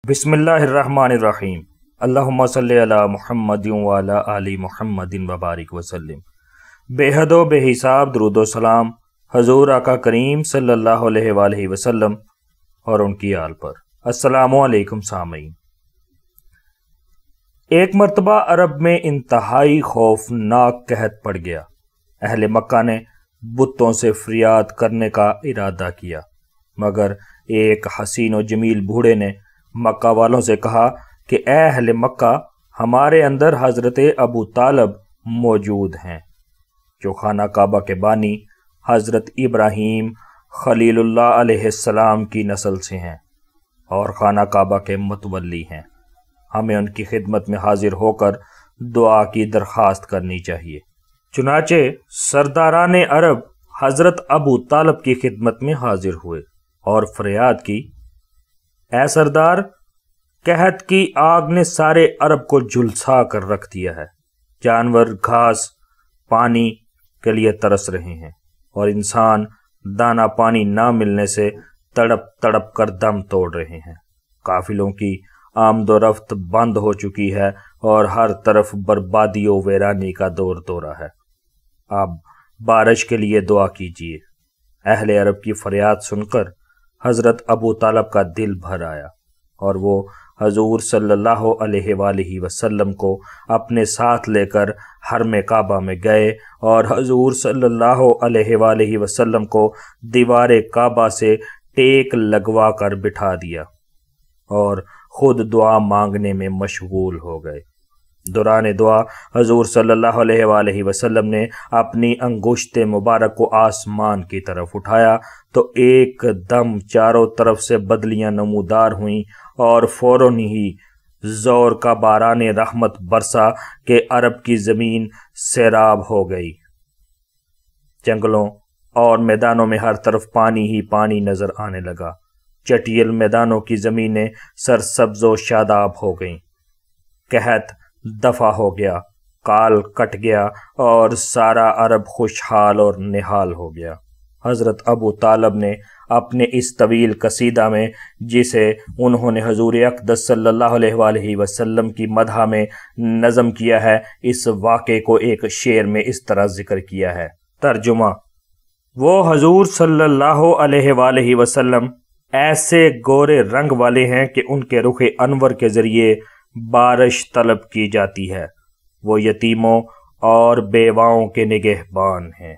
بسم اللہ الرحمن الرحیم۔ اللہم صلی علی محمد وعلی آل محمد وبارک وسلم۔ بے حد و بے حساب درود و سلام حضور آقا کریم صلی اللہ علیہ وآلہ وسلم اور ان کی آل پر۔ السلام علیکم سامعین۔ ایک مرتبہ عرب میں انتہائی خوفناک قحط پڑ گیا۔ اہل مکہ نے بتوں سے فریاد کرنے کا ارادہ کیا، مگر ایک حسین و جمیل بوڑھے نے مکہ والوں سے کہا کہ اے اہل مکہ، ہمارے اندر حضرت ابو طالب موجود ہیں، جو خانہ کعبہ کے بانی حضرت ابراہیم خلیل اللہ علیہ السلام کی نسل سے ہیں اور خانہ کعبہ کے متولی ہیں۔ ہمیں ان کی خدمت میں حاضر ہو کر دعا کی درخواست کرنی چاہیے۔ چنانچہ سرداران عرب حضرت ابو طالب کی خدمت میں حاضر ہوئے اور فریاد کی، اے سردار، قحط کی آگ نے سارے عرب کو جھلسا کر رکھ دیا ہے۔ جانور گھاس پانی کے لیے ترس رہے ہیں اور انسان دانہ پانی نہ ملنے سے تڑپ تڑپ کر دم توڑ رہے ہیں۔ قافلوں کی آمد و رفت بند ہو چکی ہے اور ہر طرف بربادی و ویرانی کا دور دورہ ہے۔ اب بارش کے لیے دعا کیجیے۔ اہل عرب کی فریاد سن کر حضرت ابو طالب کا دل بھر آیا اور وہ حضور صلی اللہ علیہ وآلہ وسلم کو اپنے ساتھ لے کر حرم کعبہ میں گئے اور حضور صلی اللہ علیہ وآلہ وسلم کو دیوار کعبہ سے ٹیک لگوا کر بٹھا دیا اور خود دعا مانگنے میں مشغول ہو گئے۔ دوران دعا حضور صلی اللہ علیہ وآلہ وسلم نے اپنی انگشت مبارک کو آسمان کی طرف اٹھایا تو ایک دم چاروں طرف سے بدلیاں نمودار ہوئیں اور فوراً ہی زور کا باران رحمت برسا کہ عرب کی زمین سیراب ہو گئی۔ جنگلوں اور میدانوں میں ہر طرف پانی ہی پانی نظر آنے لگا۔ چٹیل میدانوں کی زمینیں سرسبز و شاداب ہو گئیں۔ قحط دفع ہو گیا، کال کٹ گیا اور سارا عرب خوشحال اور نہال ہو گیا۔ حضرت ابو طالب نے اپنے اس طویل قصیدہ میں، جسے انہوں نے حضور اقدس صلی اللہ علیہ وآلہ وسلم کی مدح میں نظم کیا ہے، اس واقعے کو ایک شعر میں اس طرح ذکر کیا ہے۔ ترجمہ: وہ حضور صلی اللہ علیہ وآلہ وسلم ایسے گورے رنگ والے ہیں کہ ان کے رخ انور کے ذریعے بارش طلب کی جاتی ہے۔ وہ یتیموں اور بیواؤں کے نگہبان ہیں۔